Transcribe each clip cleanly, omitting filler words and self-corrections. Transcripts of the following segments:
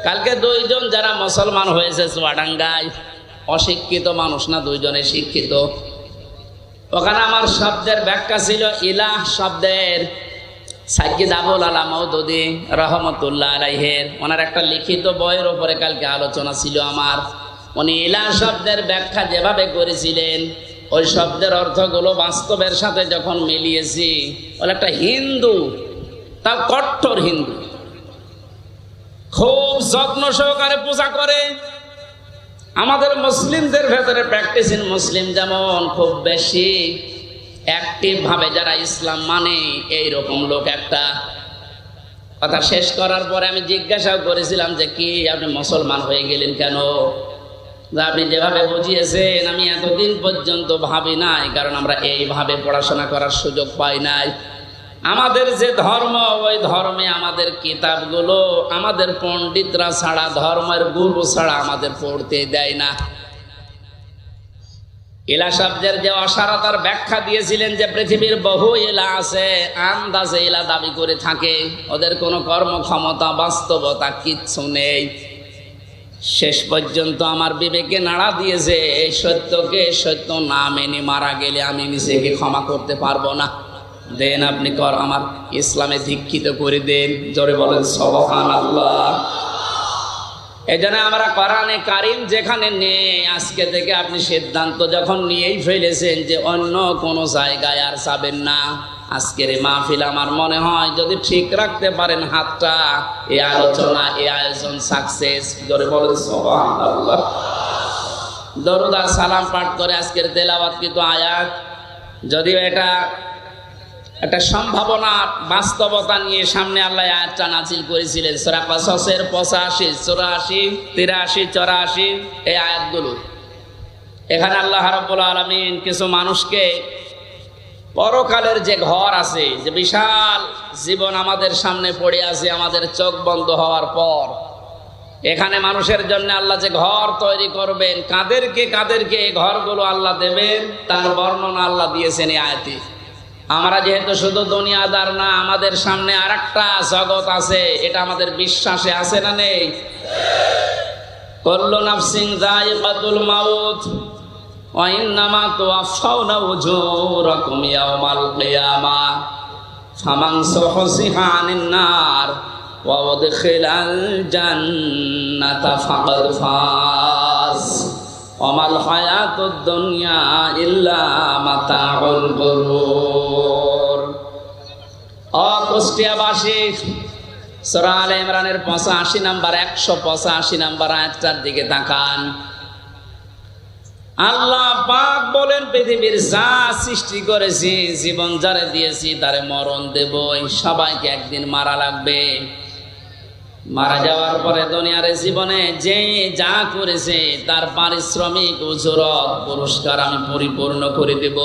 কালকে দুইজন যারা মুসলমান হয়েছে চুয়াডাঙ্গায়, অশিক্ষিত মানুষ না, দুইজনে শিক্ষিত। ওখানে আমার শব্দের ব্যাখ্যা ছিল ইলাহ শব্দের সাইয়্যিদ আবুল আলা মওদুদী রহমতুল্লাহ আলাইহের, ওনার একটা লিখিত বইয়ের উপরে কালকে আলোচনা ছিল আমার। উনি ইলাহ শব্দের ব্যাখ্যা যেভাবে করেছিলেন, ওই শব্দের অর্থগুলো বাস্তবের সাথে যখন মিলিয়েছি, বলে একটা হিন্দু, তাও কট্টর হিন্দু, খুব যত্ন সহকারে পূজা করে। আমাদের মুসলিমদের ভেতরে প্র্যাকটিসিং মুসলিম যেমন খুব বেশি অ্যাক্টিভ ভাবে যারা ইসলাম মানে, এইরকম লোক একটা। কথা শেষ করার পরে আমি জিজ্ঞাসাও করেছিলাম যে কি আপনি মুসলমান হয়ে গেলেন কেন? আপনি যেভাবে বুঝিয়েছেন আমি এতদিন পর্যন্ত ভাবি নাই, কারণ আমরা এইভাবে পড়াশোনা করার সুযোগ পাই নাই। আমাদের যে ধর্ম, ওই ধর্মে আমাদের কিতাবগুলো আমাদের পণ্ডিতরা ছাড়া, ধর্মের গুরু ছাড়া আমাদের পড়তে দেয় না। ইলা শব্দের যে অসারতার ব্যাখ্যা দিয়েছিলেন যে পৃথিবীর বহু ইলা আছে, আন্দাজে ইলা দাবি করে থাকে, ওদের কোনো কর্মক্ষমতা বাস্তবতা কিচ্ছু নেই। শেষ পর্যন্ত আমার বিবেকে নাড়া দিয়েছে, এই সত্যকে সত্য না মেনে মারা গেলে আমি নিজেকে ক্ষমা করতে পারবো না। দেন আপনি আমার ইসলামে দীক্ষিত করে দেন, জোরে বলেন সুবহানাল্লাহ। এই জন্য আমরা কোরআনে কারিম যেখানে নেই, আজকে থেকে আপনি সিদ্ধান্ত যখন নিয়েই ফেলেছেন যে অন্য কোনো জায়গায় আর যাবেন না, আজকের এই মাহফিল আমার মনে হয় যদি ঠিক রাখতে পারেন হাতটা, এই আলোচনা, এই আয়োজন সাকসেস। জোরে বলেন সুবহানাল্লাহ। দরুদ আর সালাম পাঠ করে আজকের তেলাওয়াতকৃত আয়াত, যদিও এটা একটা সম্ভাবনা বাস্তবতা নিয়ে সামনে আল্লাহ আয়াতটা নাজিল করেছিলেন। সূরা কাসাসের 85, 84, 83, 84 এই আয়াতগুলো। এখানে আল্লাহ রাব্বুল আলামিন কিছু মানুষকে পরকালের যে ঘর আছে, যে বিশাল জীবন আমাদের সামনে পড়ে আছে আমাদের চোখ বন্ধ হওয়ার পর, এখানে মানুষের জন্য আল্লাহ যে ঘর তৈরি করবেন, কাদেরকে কাদেরকে এই ঘরগুলো আল্লাহ দেবেন তার বর্ণনা আল্লাহ দিয়েছেন এই আয়াতে। আমরা যেহেতু শুধু দুনিয়াদার না, আমাদের সামনে আরেকটা জগৎ আছে, এটা আমাদের বিশ্বাসে আছে না নেই? কুল্লু নাফসিন যায়িকাতুল মাউত ওয়া ইন্নামা তুওয়াফাউনা উজুরাকুম ইয়াওমাল কিয়ামাহ ফামান যুহজিহা আনিন নার ওয়া উদখিলাল জান্নাতা ফাকাদ ফাজ ওয়া মাল হায়াতুদ দুনিয়া ইল্লা মাতাউল গুরুর। কুষ্টিয়াবাসী, সূরা আলে ইমরানের 85 নাম্বার 185 নাম্বার আয়াতটার দিকে তাকান। আল্লাহ পাক বলেন, পৃথিবীর যা সৃষ্টি করেছি, জীবন যারে দিয়েছি তারে মরণ দেব, সবাইকে একদিন মারা লাগবে। মারা যাওয়ার পরে দুনিয়ার জীবনে যে যা করেছে তার পারিশ্রমিক উজরত পুরস্কার আমি পরিপূর্ণ করে দেব।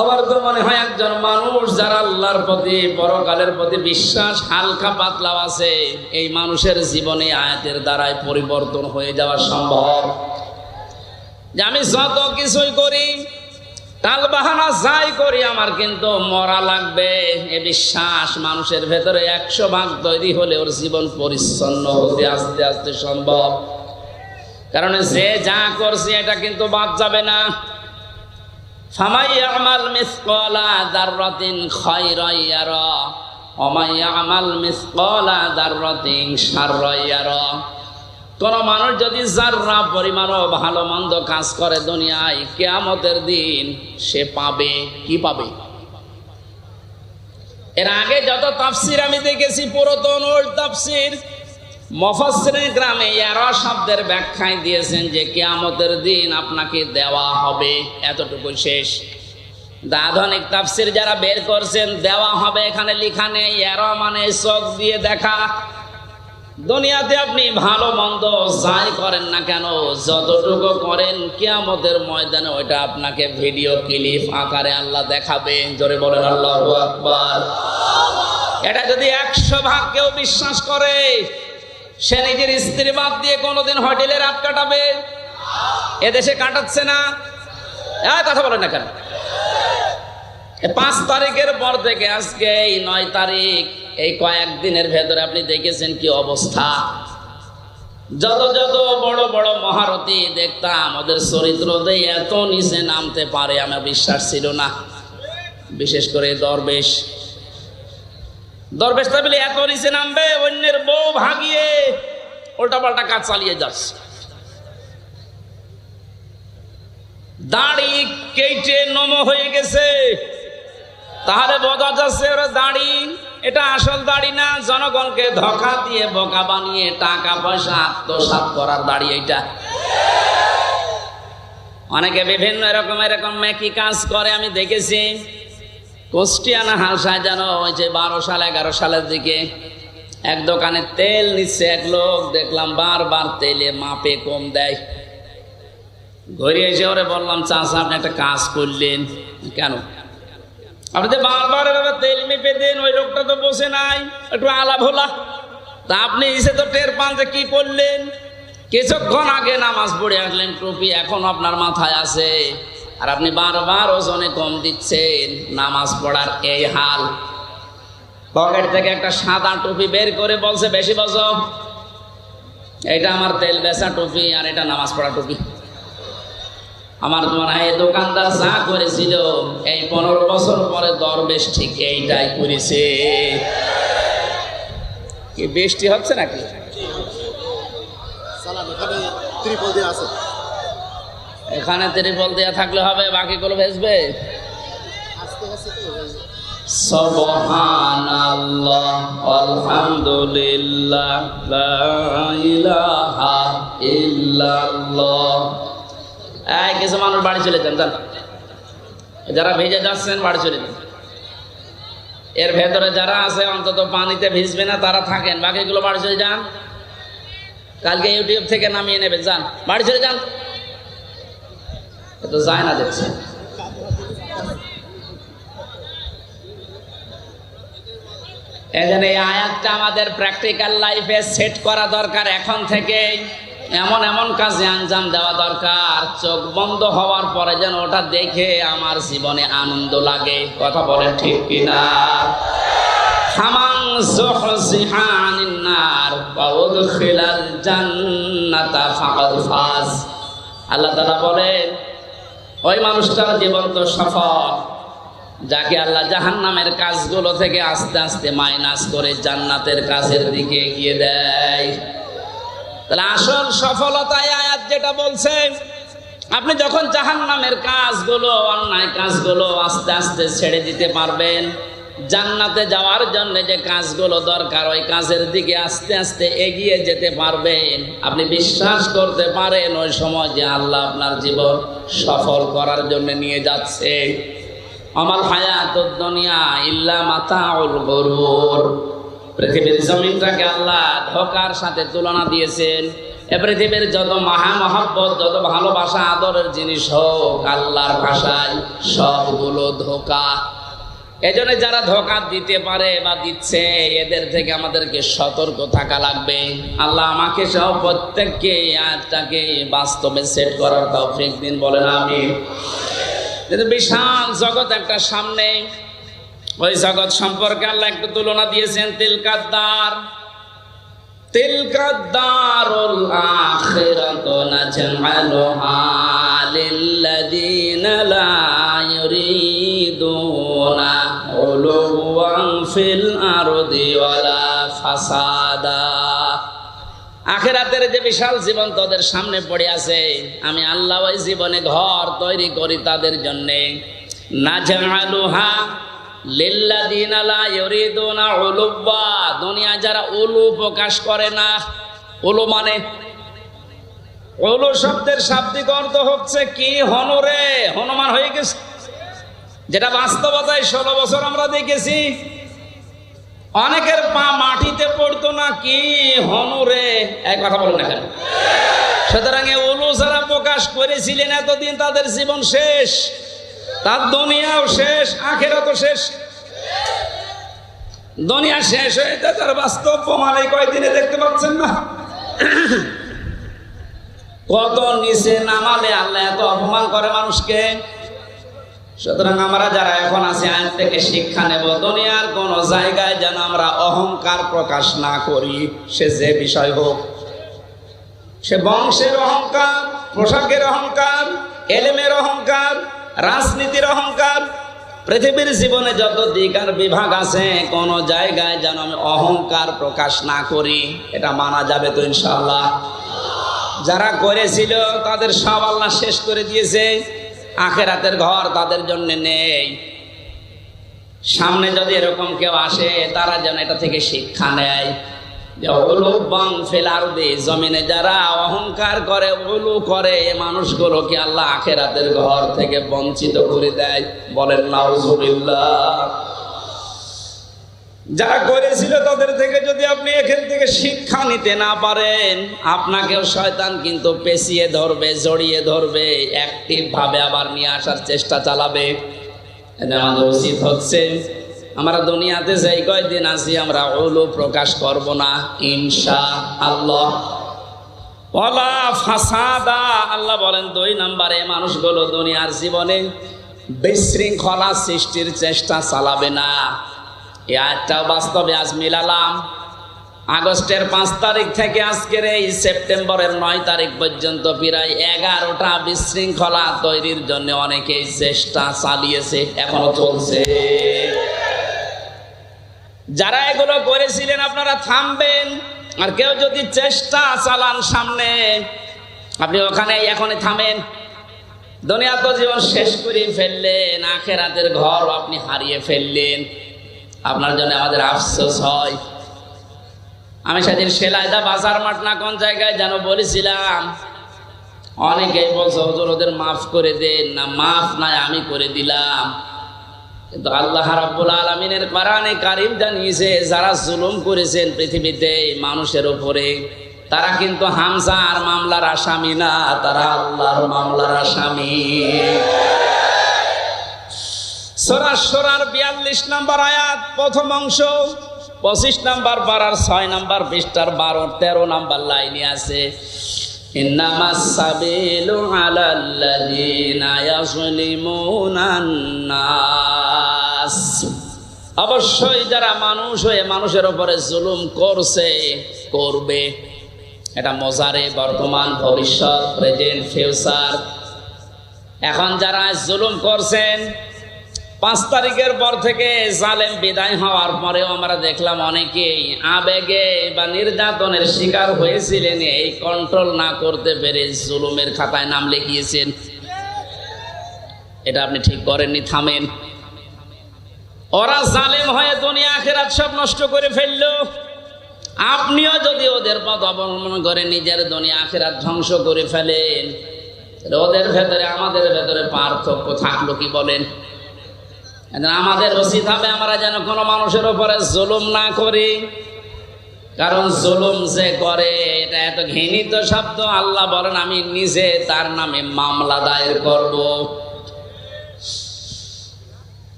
আমার তো মনে হয় একজন মানুষ যারা আল্লাহর প্রতি, পরকালের প্রতি বিশ্বাস হালকা পাতলাও আছে, এই মানুষের জীবনে আয়াতের দ্বারাই পরিবর্তন হয়ে যাওয়া সম্ভব। যে আমি যত কিছুই করি, টাল বাহানা যাই করি, আমার কিন্তু মরা লাগবে, এ বিশ্বাস মানুষের ভেতরে 100% তৈরি হলে ওর জীবন পরিচ্ছন্ন হতে আস্তে আস্তে সম্ভব। কারণ যে যা করছে এটা কিন্তু বাদ যাবে না। ফামাই ইয়ামাল মিসকালা যাররাতিন খায়রান ইয়ারা ওয়া মান ইয়ামাল মিসকালা যাররাতিন শাররান ইয়ারা। কোন মানুষ যদি যাররা পরিমাণও ভালো মন্দ কাজ করে দুনিয়ায়, কিয়ামতের দিন সে পাবে কি পাবে? এর আগে যত তাফসীর আমি দেখেছি, পুরাতন ওল্ড তাফসীর, মুফাসসিরিন গ্রামে ইয়ারা শব্দের ব্যাখ্যায় দিয়েছেন যে কিয়ামতের দিন আপনাকে দেওয়া হবে, এতটুকু শেষ। আধুনিক তাফসীর যারা বের করছেন, দেওয়া হবে এখানে লেখা নেই। ইয়ারা মানে চোখ দিয়ে দেখা। দুনিয়াতে আপনি ভালো মন্দ যাই করেন না কেন, যতটুকু করেন, কিয়ামতের ময়দানে ওইটা আপনাকে ভিডিও ক্লিপ আকারে আল্লাহ দেখাবে। জোরে বলেন আল্লাহু আকবার। এটা যদি 100% কেউ বিশ্বাস করে, সে নিজের স্ত্রী বাদ দিয়ে কোনোদিন হোটেলে রাত কাটাবে? এদেশে কাটাচ্ছে না? কথা বলেন না কেন? 5 তারিখের পর থেকে আজকে এই 9 তারিখ এই কয়েকদিনের ভেতরে আপনি দেখেছেন কি অবস্থা। যত যত বড় বড় মহারথী দেখতাম ওদের চরিত্র দিয়ে এত নিচে নামতে পারে আমার বিশ্বাস ছিল না। বিশেষ করে দরবেশ বলে এত নিচে নামবে, অন্যের বউ ভাগিয়ে উল্টা পাল্টা কাজ চালিয়ে যাচ্ছে। দাড়ি কেটে নম হয়ে গেছে, তাহলে বোঝা যাচ্ছে ওরা দাড়ি এটা আসল দাড়ি না, জনগণকে ধোঁকা দিয়ে বোকা বানিয়ে টাকা পয়সা আত্মসাৎ করার দাড়ি এইটা। অনেকে বিভিন্ন এরকম মেকি কাজ করে আমি দেখেছি। কুষ্টিয়ানা হালসায় যেন ওই যে 12 সাল 11 সালের দিকে এক দোকানে তেল নিচ্ছে এক লোক, দেখলাম বারবার তেলে মাপে কম দেয়। ঘুরে এসে ওরে বললাম, চাচা আপনি একটা কাজ করলেন কেন? আপনি তো বারবার তেল মেপে দেন, ওই লোকটা তো বসে নাই, একটু আলা ভোলা। তা আপনি এসে তো টের পান যে কি করলেন। কিছুক্ষণ আগে নামাজ পড়ে আসলেন, টুপি এখন আপনার মাথায় আছে, আর আপনি বারবার ওজনে কম দিচ্ছেন। নামাজ পড়ার এই হাল। পকেট থেকে একটা সাদা টুপি বের করে বলছে, বেশি বসো, এটা আমার তেল বেচা টুপি আর এটা নামাজ পড়া টুপি। আমার মনে হয় দোকানদার যা করেছিল এই 15 বছর পরে দরবেশ ঠিক এইটাই করেছে। কি বৃষ্টি হচ্ছে নাকি? এখানে ত্রিপল দেয়া থাকলে হবে, বাকিগুলো ভেসবে। সুবহানাল্লাহ আলহামদুলিল্লাহ লা ইলাহা ইল্লাল্লাহ। কিছু মানুষ বাড়ি চলে যান, যারা ভেজে যাচ্ছেন বাড়ি চলে যান। এর ভেতরে যারা আছে অন্তত পানিতে ভিজবে না তারা থাকেন, বাকিগুলো বাড়ি চলে যান। কালকে ইউটিউব থেকে নামিয়ে নেবেন, যান বাড়ি চলে যান। তো যায় না দেখছে। এজন্য এই আয়াতটা আমাদের প্র্যাকটিক্যাল লাইফে সেট করা দরকার। এখন থেকে এমন এমন কাজে আঞ্জাম দেওয়া দরকার, চোখ বন্ধ হওয়ার পরে যেন ওটা দেখে আমার জীবনে আনন্দ লাগে। কথা বলেন ঠিক কিনা? ফামান যুহজিহা আনিন নার ওয়া উদখিলাল জান্নাতা ফাকাদ ফাজ। আল্লাহ তাআলা বলেন ওই মানুষটার জীবন তো সফল যাকে আল্লাহ জাহান্নামের কাজগুলো থেকে আস্তে আস্তে মাইনাস করে জান্নাতের কাজের দিকে এগিয়ে দেয়। তাহলে আসল সফলতা আয়াত যেটা বলছে, আপনি যখন জাহান্নামের কাজগুলো, অন্যায় কাজগুলো আস্তে আস্তে ছেড়ে দিতে পারবেন, জান্নাতে যাওয়ার জন্য যে কাজগুলো দরকার ওই কাজের দিকে আস্তে আস্তে এগিয়ে যেতে পারবেন, আপনি বিশ্বাস করতে পারেন ওই সময় যে আল্লাহ আপনার জীবন সফল করার জন্য নিয়ে যাচ্ছে। আমাল হায়াতুদ দুনিয়া ইল্লা মাতাউল গুরুর। পৃথিবীর জমিনটাকে আল্লাহ ধোঁকার সাথে তুলনা দিয়েছেন। এ পৃথিবীর যত মহামহব্বত, যত ভালোবাসা আদরের জিনিস হোক, আল্লাহর ভাষায় সবগুলো ধোঁকা। এজন্য যারা ধোঁকা দিতে পারে বা দিচ্ছে, এদের থেকে আমাদেরকে সতর্ক থাকা লাগবে। আল্লাহ আমাকে সহ প্রত্যেককে আয়াতটাকে বাস্তবে সেট করার তৌফিক দিন, বলেন আমিন। বিশাল জগৎ একটা সামনে, ওই জগৎ সম্পর্কে আল্লাহ একটু তুলনা দিয়েছেন। তিলকাদ্দারুল আখিরাতু নাজআলুহা লিল্লাযীনা লা ইউরিদুনা উলুওয়ান ফিল আরদি ওয়ালা ফাসাদা। আখিরাতের যে বিশাল জীবন তাদের সামনে পড়ে আছে, আমি আল্লাহ ওই জীবনে ঘর তৈরি করি তাদের জন্য। নাজআলুহা লিল্লাযীনা লা ইউরিদুনা উলুওয়া, দুনিয়া যারা উলু প্রকাশ করে না। উলু মানে, উলু শব্দের শাব্দিক অর্থ হচ্ছে কি? হনরে, হনুমান হয়ে গেছে। যেটা বাস্তবতায় 16 বছর আমরা দেখেছি। অনেকের পা মাটিতে পড়তো না, কি হনুরে, এক কথা বলেন না কেন? সুতরাং উলু যারা প্রকাশ করেছিলেন এতদিন তাদের জীবন শেষ, তার দুনিয়াও শেষ, আখিরাতও শেষ। দুনিয়া শেষ হয়েছে, তার বাস্তব প্রমাণ এই কয়দিনে দেখতে পাচ্ছেন না? কত নিচে নামালে আল্লাহ এত অপমান করে মানুষকে। সুতরাং আমরা যারা এখন আছি আজ থেকে শিক্ষা নেব, দুনিয়ার কোন জায়গায় যেন আমরা অহংকার প্রকাশ না করি। সে যে বিষয় হোক, সে বংশের অহংকার, পোশাকের অহংকার, এলেমের অহংকার, রাজনীতির অহংকার, পৃথিবীর জীবনে যত দিক আর বিভাগ আছে, কোন জায়গায় যেন আমি অহংকার প্রকাশ না করি। এটা মানা যাবে তো ইনশাআল্লাহ? যারা করেছিল তাদের সব আল্লাহ শেষ করে দিয়েছে। আখিরাতের ঘর তাদের জন্য নেই। সামনে যদি এরকম কেউ আসে, তারা যেন এটা থেকে শিক্ষা নেয় যে উলুবাং ফিল আরদি, জমিনে যারা অহংকার করে, উলু করে, মানুষগুলোকে আল্লাহ আখিরাতের ঘর থেকে বঞ্চিত করে দেয়। বলেন নাউজুবিল্লাহ। যারা করেছিল তাদের থেকে যদি আপনি এখান থেকে শিক্ষা নিতে না পারেন, আপনাকেও শয়তান কিন্তু পেঁচিয়ে ধরবে, জড়িয়ে ধরবে, অ্যাক্টিভ ভাবে আবার নিয়ে আসার চেষ্টা চালাবে। আমাদের উচিত হচ্ছে আমরা দুনিয়াতে যাই কয়দিন আছি, আমরা উলু প্রকাশ করব না ইনশাআল্লাহ। ওয়ালা ফাসাদা, আল্লাহ বলেন 2 নম্বরে মানুষগুলো দুনিয়ার জীবনে বিশৃঙ্খলা সৃষ্টির চেষ্টা চালাবে না। এই আয়াতটা বাস্তবে আজ মিলালাম। আগস্টের 5 তারিখ থেকে আজকের এই সেপ্টেম্বরের 9 তারিখ পর্যন্ত প্রায় 11টা বিশৃঙ্খলা তৈরির জন্য অনেকেই চেষ্টা চালিয়েছে, এখনো চলছে। যারা এগুলো করেছিলেন আপনারা থামবেন। আর কেউ যদি চেষ্টা চালান সামনে, আপনি ওখানে এখনই থামেন। দুনিয়া তো জীবন শেষ করে ফেললেন, আখিরাতের ঘর আপনি হারিয়ে ফেললেন। আপনার জন্য আমাদের আফসোস হয়। আমি সেদিন সেলাইদা বাজার মাঠ না কোন জায়গায় যেন বলেছিলাম, অনেকেই বলছে হুজুর ওদের মাফ করে দেন না। মাফ নাই, আমি করে দিলাম। কিন্তু আল্লাহ রাব্বুল আলামিনের কোরআনে কারীম জানিয়েছে, যারা জুলুম করেছেন পৃথিবীতে মানুষের উপরে, তারা কিন্তু হামজার মামলার আসামি না, তারা আল্লাহর মামলার আসামি। সূরা শুরার 42 নম্বর আয়াত প্রথম অংশ, 25 নম্বর পারার 6 নম্বর পৃষ্ঠার 12-13 নম্বর লাইনে আছে, ইন্নামাস সাবিলু আলাল্লাযিনা ইয়াজলিমুনান নাস। অবশ্যই যারা মানুষ হয়ে মানুষের উপরে জুলুম করছে, করবে, এটা মজারে, বর্তমান, ভবিষ্যৎ, প্রেজেন্ট, ফিউচার। এখন যারা জুলুম করছেন, 5 তারিখের পর থেকে জালেম বিদায় হওয়ার পরেও আমরা দেখলাম অনেকেই আবেগে বা নির্যাতনের শিকার হয়েছিলেন, এই কন্ট্রোল না করতে পেরে জুলুমের খাতায় নাম লিখিয়েছেন। এটা আপনি ঠিক করেননি, থামেন। ওরা জালেম হয়ে দুনিয়া আখিরাত সব নষ্ট করে ফেললো। আপনিও যদি ওদের পথ অবলম্বন করে নিজের দুনিয়া আখিরাত ধ্বংস করে ফেলেন, ওদের ভেতরে আমাদের ভেতরে পার্থক্য থাকলো কি বলেন? আমাদের উচিত হবে আমরা যেন কোনো মানুষের উপরে জুলুম না করি। কারণ জুলুম যে করে এটা এত ঘৃণিত শব্দ, আল্লাহ বলেন আমি নিজে তার নামে মামলা দায়ের করব।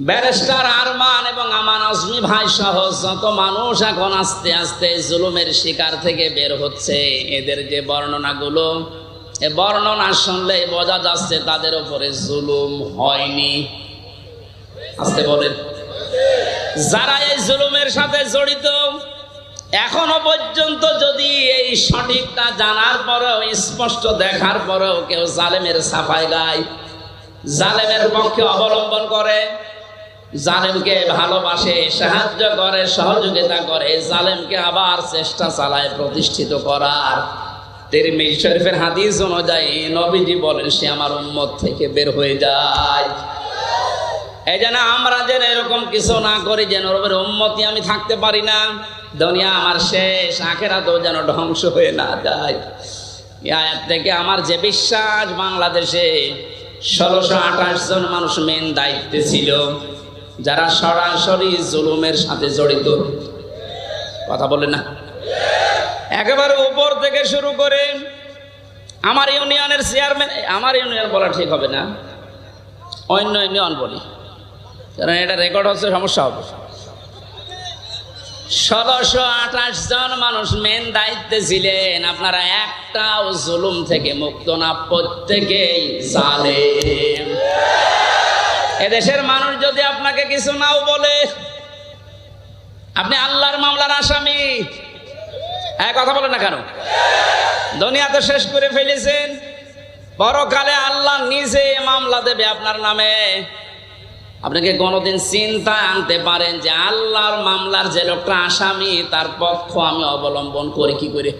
ব্যারিস্টার আরমান এবং আমান আজমি ভাই সহ যত মানুষ এখন আস্তে আস্তে জুলুমের শিকার থেকে বের হচ্ছে, এদের যে বর্ণনাগুলো, এ বর্ণনা শুনলে বোঝা যাচ্ছে তাদের উপরে জুলুম হয়নি। আসতে বলেন। যারা এই জুলুমের সাথে জড়িত, এখনো পর্যন্ত যদি এই সঠিকটা জানার পরেও, স্পষ্ট দেখার পরেও কেউ জালেমের সাফাই গায়, জালেমের পক্ষে অবলম্বন করে, জালেমকে ভালোবাসে, সাহায্য করে, সহযোগিতা করে, জালেমকে আবার চেষ্টা চালায় প্রতিষ্ঠিত করার, তিরমিজি শরীফের হাদিস অনুযায়ী নবীজি বলেন সে আমার উম্মত থেকে বের হয়ে যায়। এই যেন আমরা যেন এরকম কিছু না করি, যেন রবের উম্মতি আমি থাকতে পারি না, দুনিয়া আমার শেষ, আখিরাতেও যেন ধ্বংস হয়ে না যায়। এই আয়াত থেকে আমার যে বিশ্বাস, বাংলাদেশে 1628 জন মানুষ মেন দায়িত্বে ছিল, যারা সরাসরি জুলুমের সাথে জড়িত। কথা বলে না? একেবারে উপর থেকে শুরু করে আমার ইউনিয়নের চেয়ারম্যান, আমার ইউনিয়ন বলা ঠিক হবে না, অন্য ইউনিয়ন বলি, কারণ এটা রেকর্ড হচ্ছে, সমস্যা হবে। 1628 জন মানুষ মেন দায়িত্বে ছিলেন। আপনারা একটাও জুলুম থেকে মুক্ত না, প্রত্যেকেই জালেম। এদেশের মানুষ যদি আপনাকে কিছু নাও বলে, আপনি আল্লাহর মামলার আসামি। কথা বলেন না কেন? দুনিয়াতে শেষ করে ফেলেছেন, পরকালে আল্লাহ নিজে মামলা দেবে আপনার নামে। আপনাকে কোনোদিন চিন্তায় আনতে পারেন যে আল্লাহর মামলার যে লোকটা আসামি, তার পক্ষ আমি অবলম্বন করি কি করে?